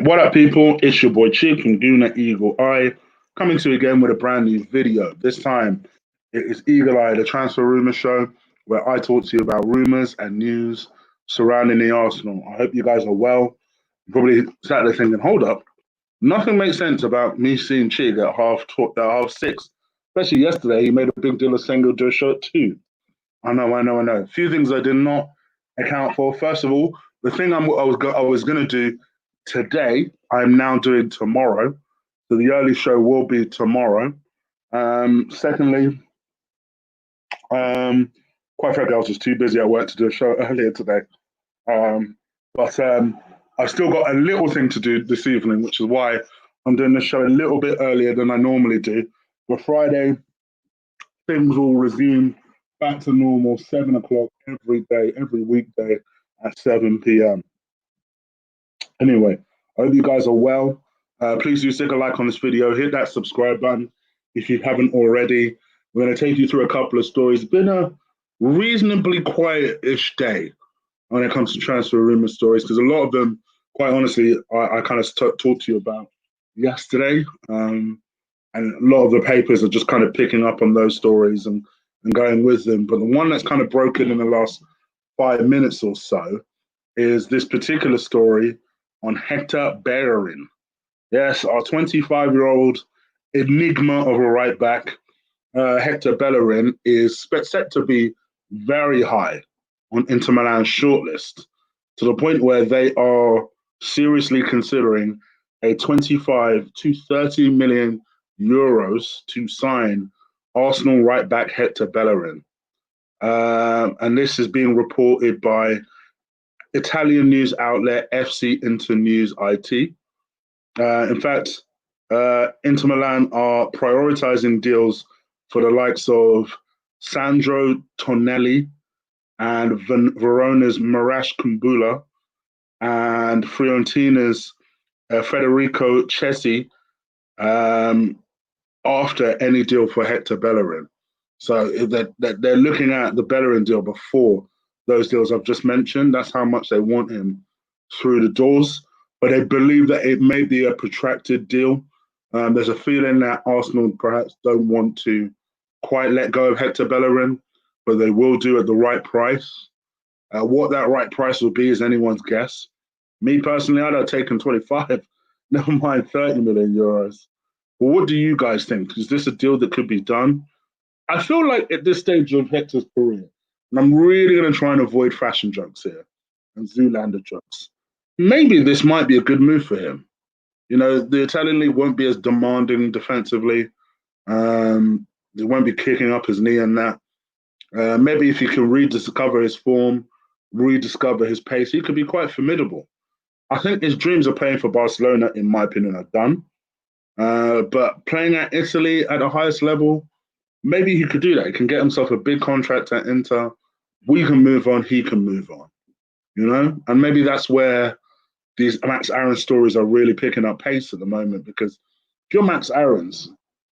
What up, people? It's your boy Chick from Guna Eagle Eye, coming to you again with a brand new video. This time, it is Eagle Eye, the transfer rumor show, where I talk to you about rumors and news surrounding the Arsenal. I hope you guys are well. You're probably sat there thinking, hold up, nothing makes sense about me seeing Chig at half six. Especially yesterday, he made a big deal of saying he'll do a show at 2. I know. A few things I did not account for. First of all, the thing I was going to do today, I'm now doing tomorrow. So the early show will be tomorrow. Secondly, quite frankly, I was just too busy at work to do a show earlier today. But I've still got a little thing to do this evening, which is why I'm doing the show a little bit earlier than I normally do. For Friday, things will resume back to normal, 7 o'clock every day, every weekday at 7 p.m. Anyway, I hope you guys are well. Please do stick a like on this video. Hit that subscribe button if you haven't already. We're going to take you through a couple of stories. It's been a reasonably quiet-ish day when it comes to transfer rumor stories, because a lot of them, quite honestly, I kind of talked to you about yesterday. And a lot of the papers are just kind of picking up on those stories and going with them. But the one that's kind of broken in the last 5 minutes or so is this particular story on Hector Bellerin. Yes, our 25-year-old enigma of a right back, Hector Bellerin, is set to be very high on Inter Milan's shortlist, to the point where they are seriously considering a 25 to 30 million euros to sign Arsenal right back Hector Bellerin. And this is being reported by Italian news outlet FC Inter News IT. In fact, Inter Milan are prioritizing deals for the likes of Sandro Tonelli and Verona's Marash Kumbula and Fiorentina's Federico Chessi after any deal for Hector Bellerin. So they're looking at the Bellerin deal before those deals I've just mentioned. That's how much they want him through the doors. But they believe that it may be a protracted deal. There's a feeling that Arsenal perhaps don't want to quite let go of Hector Bellerin, but they will do at the right price. What that right price will be is anyone's guess. Me personally, I'd have taken 25, never mind 30 million euros. But what do you guys think? Is this a deal that could be done? I feel like at this stage of Hector's career, and I'm really going to try and avoid fashion jokes here and Zoolander jokes, maybe this might be a good move for him. You know, the Italian league won't be as demanding defensively. They won't be kicking up his knee and that. Maybe if he can rediscover his form, rediscover his pace, he could be quite formidable. I think his dreams of playing for Barcelona, in my opinion, are done. But playing at Italy at the highest level, maybe he could do that. He can get himself a big contract at Inter. We can move on, he can move on. You know? And maybe that's where these Max Aarons stories are really picking up pace at the moment, because if you're Max Aarons,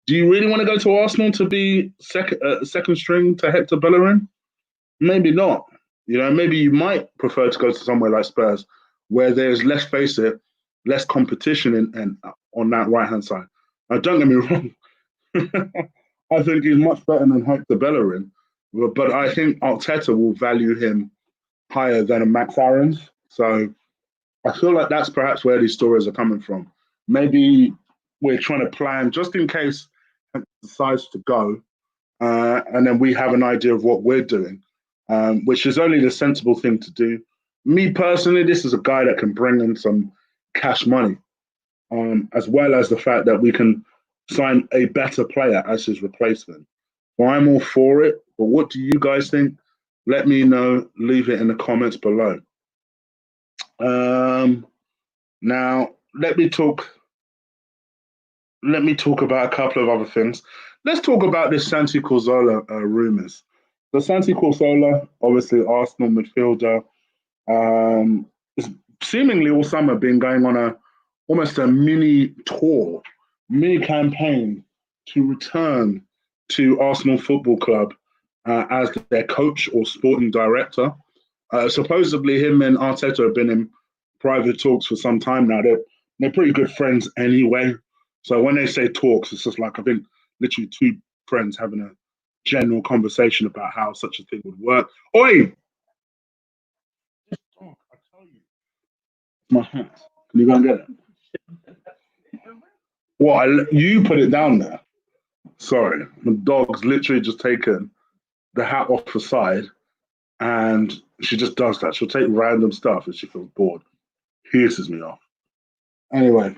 do you really want to go to Arsenal to be second string to Hector Bellerin? Maybe not. You know, maybe you might prefer to go to somewhere like Spurs, where there's, let's face it, less competition on that right-hand side. Now, don't get me wrong. I think he's much better than Hector Bellerin, but I think Arteta will value him higher than a Max Aarons. So I feel like that's perhaps where these stories are coming from. Maybe we're trying to plan just in case he decides to go, and then we have an idea of what we're doing, which is only the sensible thing to do. Me personally, this is a guy that can bring in some cash money, as well as the fact that we can sign a better player as his replacement. Well, I'm all for it, but what do you guys think? Let me know. Leave it in the comments below. Now, let me talk about a couple of other things. Let's talk about this Santi Cazorla rumours. So Santi Cazorla, obviously Arsenal midfielder, has seemingly all summer been going on almost a mini tour, mini campaign to return to Arsenal Football Club as their coach or sporting director. Supposedly him and Arteta have been in private talks for some time now. They're they're pretty good friends anyway. So when they say talks, it's just like I think literally two friends having a general conversation about how such a thing would work. Oi, oh, I tell you, my hat. Can you go and get it? What? You put it down there. Sorry, the dog's literally just taken the hat off the side, and she just does that. She'll take random stuff if she feels bored. Pisses me off. Anyway,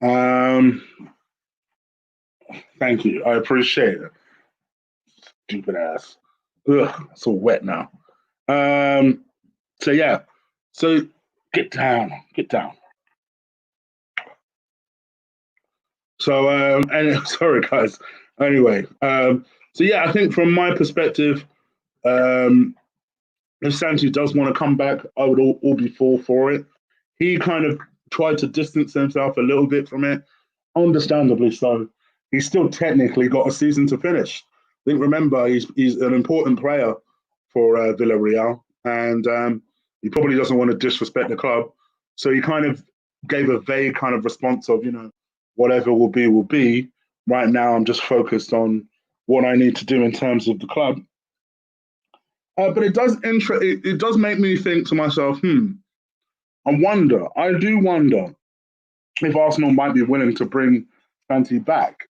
um, thank you. I appreciate it. Stupid ass. Ugh, it's all wet now. Um, so yeah, so get down, get down. So and sorry guys. Anyway, so yeah, I think from my perspective, um, if Santi does want to come back, I would all be for it. He kind of tried to distance himself a little bit from it, understandably so. He's still technically got a season to finish. I think remember he's an important player for Villarreal, and he probably doesn't want to disrespect the club. So he kind of gave a vague kind of response of whatever will be will be. Right now, I'm just focused on what I need to do in terms of the club. But it does make me think to myself, I do wonder if Arsenal might be willing to bring Santi back.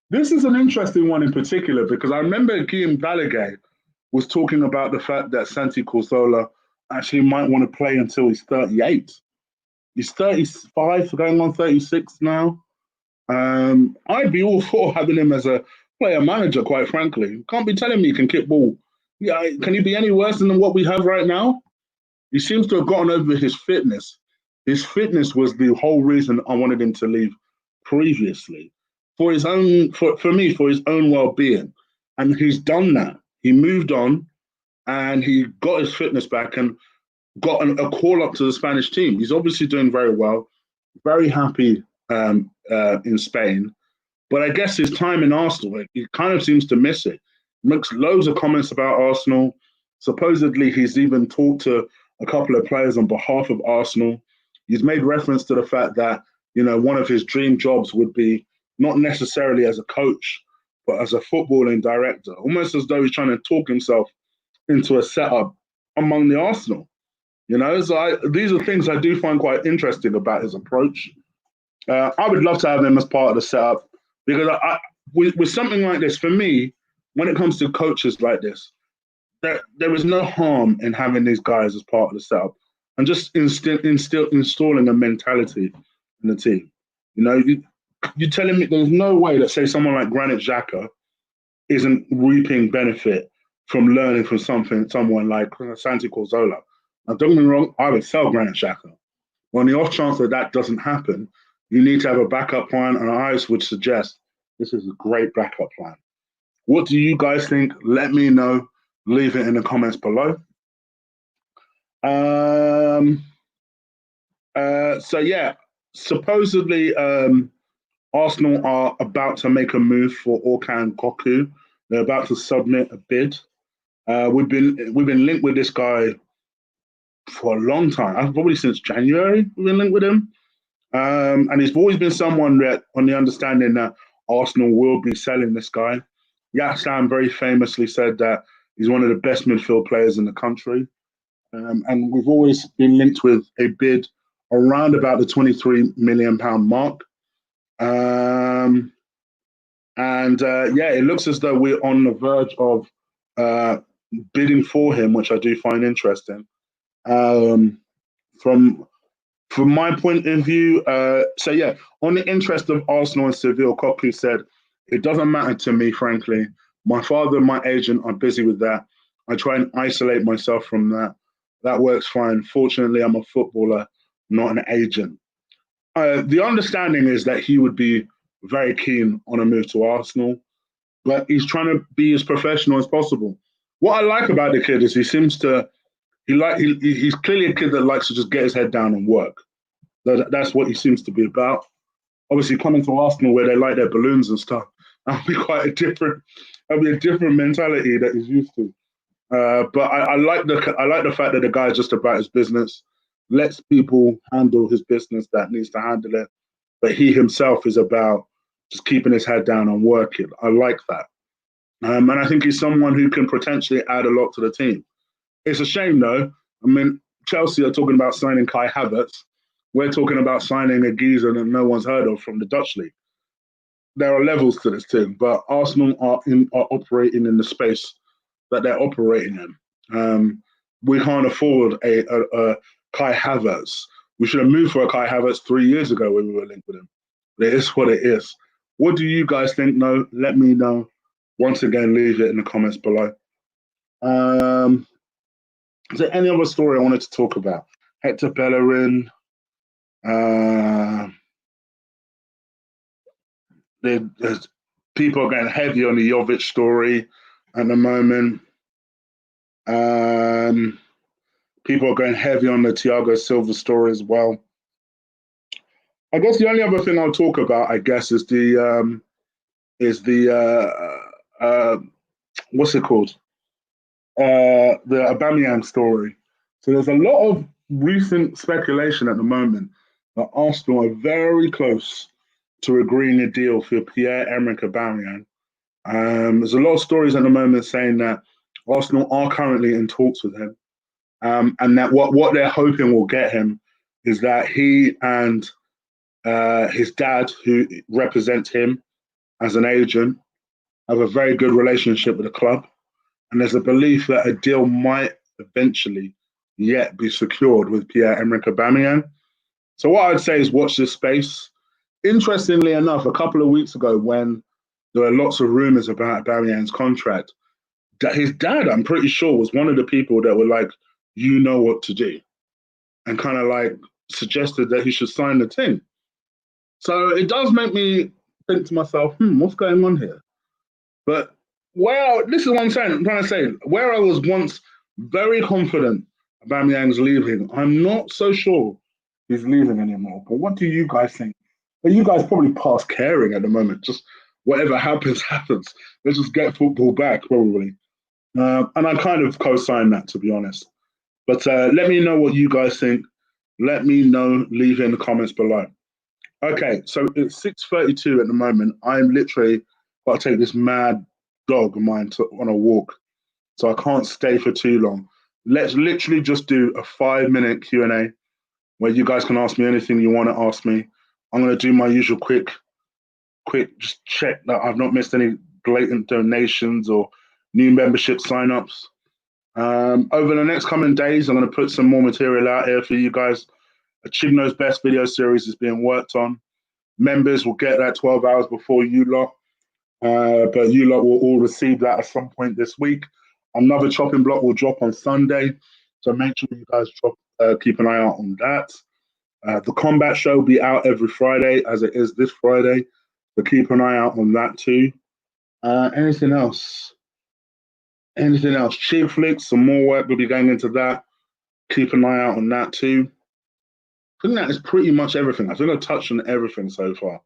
This is an interesting one in particular because I remember Guillaume Balaguer was talking about the fact that Santi Cazorla actually might want to play until he's 38. He's 35, going on 36 now. I'd be all for having him as a player manager, quite frankly. Can't be telling me he can kick ball. Yeah, can he be any worse than what we have right now? He seems to have gotten over his fitness. His fitness was the whole reason I wanted him to leave previously, for his own, for me, for his own well-being, and he's done that. He moved on, and he got his fitness back, and got a call up to the Spanish team. He's obviously doing very well, very happy in Spain. But I guess his time in Arsenal, he kind of seems to miss it. Makes loads of comments about Arsenal. Supposedly, he's even talked to a couple of players on behalf of Arsenal. He's made reference to the fact that one of his dream jobs would be not necessarily as a coach, but as a footballing director. Almost as though he's trying to talk himself into a setup among the Arsenal. So these are things I do find quite interesting about his approach. I would love to have him as part of the setup because with something like this, for me, when it comes to coaches like this, there is no harm in having these guys as part of the setup and just installing a mentality in the team. You're telling me there's no way that, say, someone like Granit Xhaka isn't reaping benefit from learning from someone like Santi Cazorla. Now, don't get me wrong, I would sell Granit Xhaka. On the off chance that doesn't happen, you need to have a backup plan, and I would suggest this is a great backup plan. What do you guys think? Let me know. Leave it in the comments below. So yeah, supposedly Arsenal are about to make a move for Orkan Koku. They're about to submit a bid. We've been linked with this guy for a long time. Probably since January we've been linked with him. And he's always been someone that, on the understanding that Arsenal will be selling this guy. Yatsam very famously said that he's one of the best midfield players in the country. And we've always been linked with a bid around about the £23 million mark. Yeah, it looks as though we're on the verge of bidding for him, which I do find interesting. From my point of view, so yeah, on the interest of Arsenal and Seville, Koku said, it doesn't matter to me, frankly. My father and my agent are busy with that. I try and isolate myself from that. That works fine. Fortunately, I'm a footballer, not an agent. The understanding is that he would be very keen on a move to Arsenal, but he's trying to be as professional as possible. What I like about the kid is he's clearly a kid that likes to just get his head down and work. That's what he seems to be about. Obviously, coming to Arsenal where they like their balloons and stuff, that'll be a different mentality that he's used to. But I like the fact that the guy's just about his business. lets people handle his business that needs to handle it, but he himself is about just keeping his head down and working. I like that. And I think he's someone who can potentially add a lot to the team. It's a shame, though. I mean, Chelsea are talking about signing Kai Havertz. We're talking about signing a geezer that no one's heard of from the Dutch league. There are levels to this thing, but Arsenal are operating in the space that they're operating in. We can't afford a Kai Havertz. We should have moved for a Kai Havertz 3 years ago when we were linked with him. But it is what it is. What do you guys think? No, let me know. Once again, leave it in the comments below. Is there any other story I wanted to talk about? Hector Bellerin. There's people are getting heavy on the Jovic story at the moment. People are going heavy on the Thiago Silva story as well. I guess the only other thing I'll talk about, I guess, is the what's it called? The Aubameyang story. So there's a lot of recent speculation at the moment that Arsenal are very close to agreeing a deal for Pierre-Emerick Aubameyang. There's a lot of stories at the moment saying that Arsenal are currently in talks with him, and that what they're hoping will get him is that he and his dad, who represents him as an agent, have a very good relationship with the club. And there's a belief that a deal might eventually yet be secured with Pierre-Emerick Aubameyang. So what I'd say is watch this space. Interestingly enough, a couple of weeks ago when there were lots of rumours about Aubameyang's contract, that his dad, I'm pretty sure, was one of the people that were like, you know what to do, and kind of like suggested that he should sign the thing. So it does make me think to myself, what's going on here? But this is what I'm saying. I'm trying to say, where I was once very confident Aubameyang's leaving, I'm not so sure he's leaving anymore. But what do you guys think? But you guys probably past caring at the moment. Just whatever happens, happens. Let's just get football back, probably. And I kind of co-sign that, to be honest. But let me know what you guys think. Let me know. Leave it in the comments below. Okay, so it's 6:32 at the moment. I'm literally got to take this mad dog of mine on a walk, so I can't stay for too long. Let's literally just do a 5-minute Q&A where you guys can ask me anything you want to ask me. I'm going to do my usual quick, just check that I've not missed any blatant donations or new membership signups. Over the next coming days, I'm going to put some more material out here for you guys. A Chigno's Best video series is being worked on. Members will get that 12 hours before you lot, but you lot will all receive that at some point this week. Another chopping block will drop on Sunday, so make sure you guys keep an eye out on that. The combat show will be out every Friday, as it is this Friday, so keep an eye out on that too. Anything else? Cheap flicks, some more work will be going into that. Keep an eye out on that too. I think that is pretty much everything. I think I've touched on everything so far.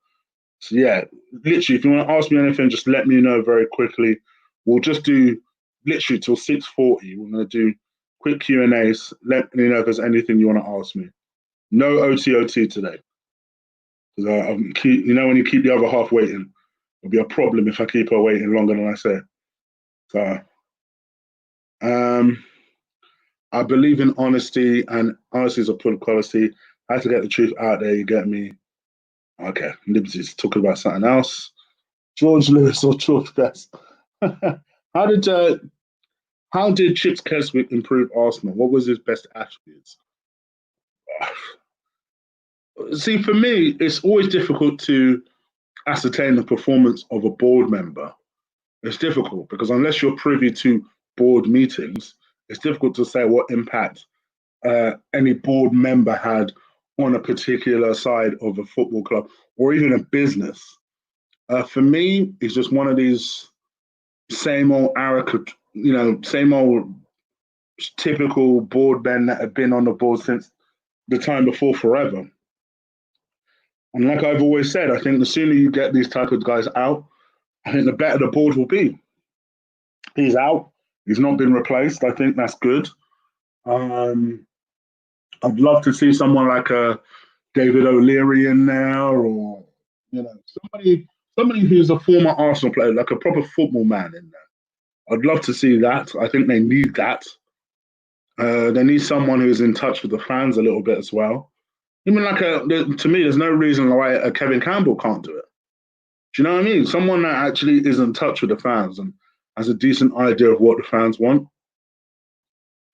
So yeah, literally, if you want to ask me anything, just let me know very quickly. We'll just do literally till 6:40. We're going to do quick Q&As. Let me know if there's anything you want to ask me. No OTOT today. Because when you keep the other half waiting, it'll be a problem if I keep her waiting longer than I say. So, I believe in honesty, and honesty is a good quality. I have to get the truth out there. You get me? Okay, Liberty's talking about something else. George Lewis or George Best? How did Chips Keswick improve Arsenal? What was his best attributes? See, for me, it's always difficult to ascertain the performance of a board member. It's difficult because unless you're privy to board meetings, it's difficult to say what impact any board member had on a particular side of a football club or even a business. For me, it's just one of these same old arrogant, same old typical board men that have been on the board since the time before forever. And like I've always said, I think the sooner you get these type of guys out, I think the better the board will be. He's out. He's not been replaced. I think that's good. I'd love to see someone like David O'Leary in there, or somebody who's a former Arsenal player, like a proper football man in there. I'd love to see that. I think they need that. They need someone who's in touch with the fans a little bit as well. Even to me, there's no reason why a Kevin Campbell can't do it. Do you know what I mean? Someone that actually is in touch with the fans and has a decent idea of what the fans want.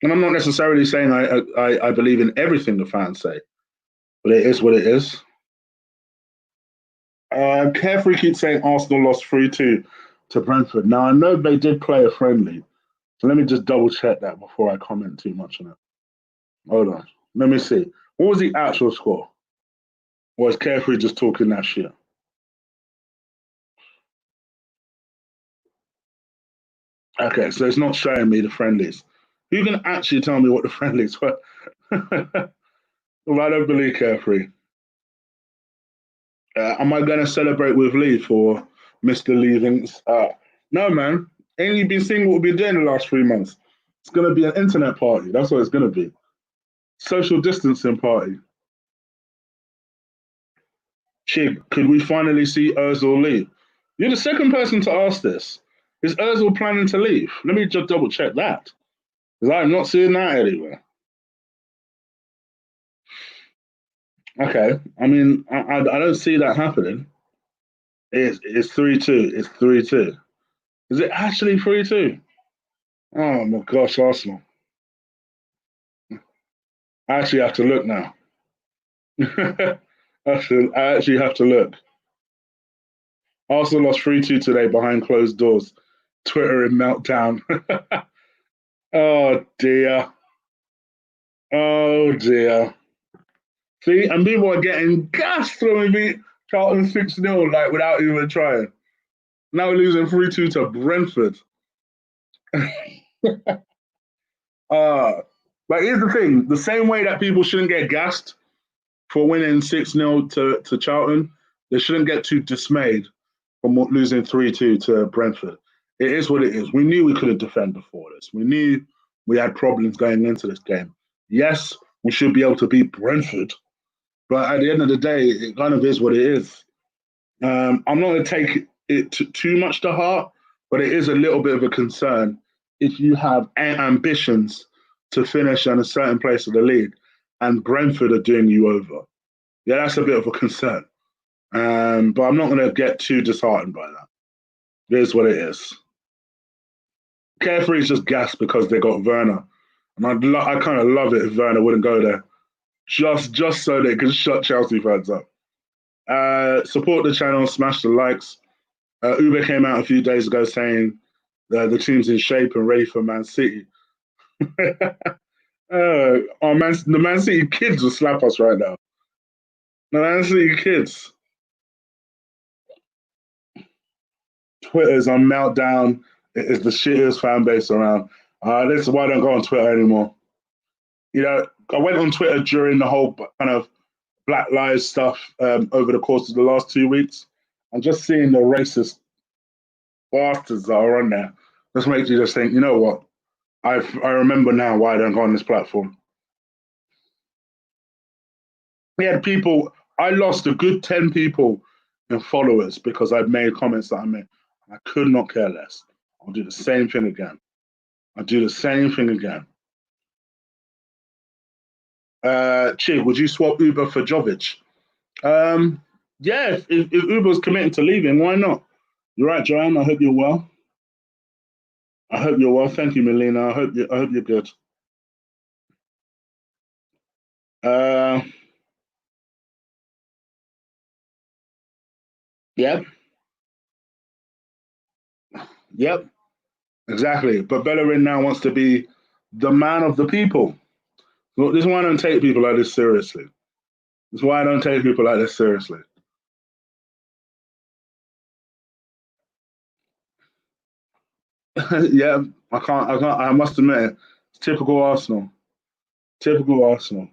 And I'm not necessarily saying I believe in everything the fans say, but it is what it is. Carefree keeps saying Arsenal lost 3-2 to Brentford. Now, I know they did play a friendly, so let me just double check that before I comment too much on it. Hold on. Let me see. What was the actual score? Or is Carefree just talking that shit? Okay, so it's not showing me the friendlies. Who can actually tell me what the friendlies were? Well, I don't believe Carefree. Am I going to celebrate with Lee for Mr. Leavings? No, man. Ain't you been seeing what we've been doing the last 3 months? It's going to be an internet party. That's what it's going to be. Social distancing party. Chig, could we finally see Ozil leave? You're the second person to ask this. Is Ozil planning to leave? Let me just double check that. Because I'm not seeing that anywhere. Okay. I mean, I don't see that happening. It's 3-2. It's 3-2. Is it actually 3-2? Oh my gosh, Arsenal. I actually have to look now. I actually have to look. Arsenal lost 3-2 today behind closed doors. Twitter in meltdown. Oh dear. Oh dear. See, and people are getting gassed when we beat Charlton 6-0, like without even trying. Now we're losing 3-2 to Brentford. But here's the thing: the same way that people shouldn't get gassed for winning 6-0 to Charlton, they shouldn't get too dismayed from losing 3-2 to Brentford. It is what it is. We knew we couldn't defend before this. We knew we had problems going into this game. Yes, we should be able to beat Brentford, but at the end of the day, it kind of is what it is. I'm not going to take it too much to heart, but it is a little bit of a concern if you have ambitions to finish in a certain place of the league and Brentford are doing you over. Yeah, that's a bit of a concern. But I'm not going to get too disheartened by that. It is what it is. Carefree is just gas because they got Werner. And I kind of love it if Werner wouldn't go there. Just so they can shut Chelsea fans up. Support the channel, smash the likes. Uber came out a few days ago saying the team's in shape and ready for Man City. The Man City kids will slap us right now. The Man City kids. Twitter's on meltdown. It is the shittiest fan base around. This is why I don't go on Twitter anymore. I went on Twitter during the whole kind of Black Lives stuff over the course of the last 2 weeks, and just seeing the racist bastards that are on there just makes you just think, you know what? I remember now why I don't go on this platform. We had people. I lost a good 10 people in followers because I'd made comments that I made. I could not care less. I'll do the same thing again. I'll do the same thing again. Chig, would you swap Uber for Jovic? Yeah, if Uber's committed to leaving, why not? You're right, Joanne. I hope you're well. I hope you're well. Thank you, Melina. I hope you're good. Uh, yep, yep, exactly. But Bellerin now wants to be the man of the people. Look, this is why I don't take people like this seriously. This is why I don't take people like this seriously. Yeah, I can't. I must admit, it's typical Arsenal. Typical Arsenal.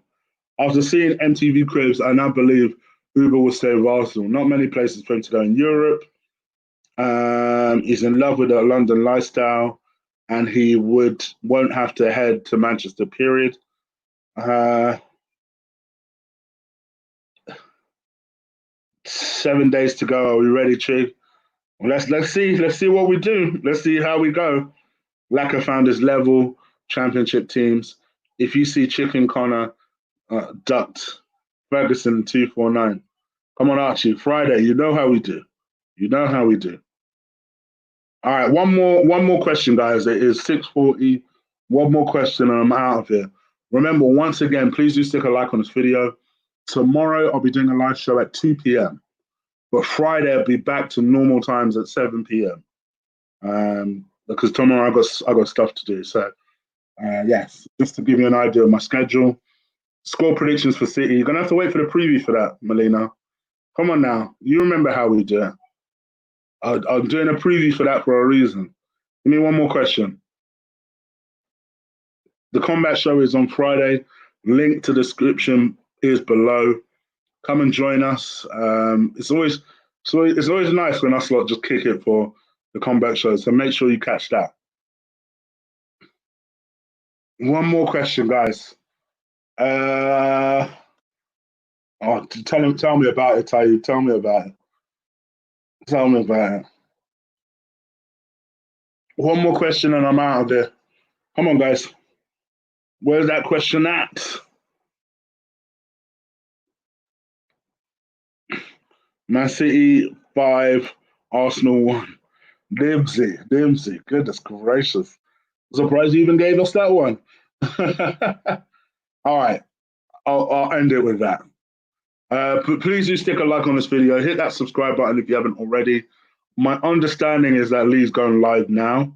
After seeing MTV Cribs, I now believe Uber will stay with Arsenal. Not many places for him to go in Europe. He's in love with the London lifestyle, and he won't have to head to Manchester. Period. 7 days to go. Are we ready, Chi? Well, let's see. Let's see what we do. Let's see how we go. Lacquer Founders level championship teams. If you see Chicken Connor ducked Ferguson 249, come on, Archie. Friday. You know how we do. You know how we do. All right, one more question, guys. It is 6:40. One more question, and I'm out of here. Remember, once again, please do stick a like on this video. Tomorrow, I'll be doing a live show at 2 p.m. But Friday, I'll be back to normal times at 7 p.m. Because tomorrow I got stuff to do. So yes, just to give you an idea of my schedule. Score predictions for City. You're gonna have to wait for the preview for that, Melina. Come on now. You remember how we do it. I'm doing a preview for that for a reason. Give me one more question. The combat show is on Friday. Link to the description is below. Come and join us. It's always nice when us lot just kick it for the combat show. So make sure you catch that. One more question, guys. Tell me about it, Tayu. Tell me about it. Tell me about it. One more question and I'm out of there. Come on, guys. Where's that question at? Man City 5, Arsenal 1. Dimsy. Goodness gracious. Surprised you even gave us that one. All right. I'll end it with that. Please do stick a like on this video. Hit that subscribe button if you haven't already. My understanding is that Lee's going live now.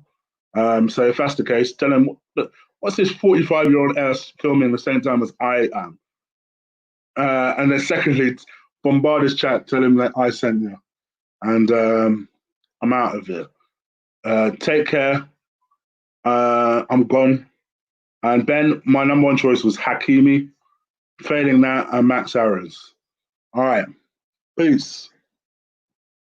So if that's the case, tell him, look, what's this 45-year-old ass filming the same time as I am? And then secondly, bombard his chat, tell him that I sent you. And I'm out of here. Take care. I'm gone. And Ben, my number one choice was Hakimi. Failing that, and Max Aaron's. All right. Peace.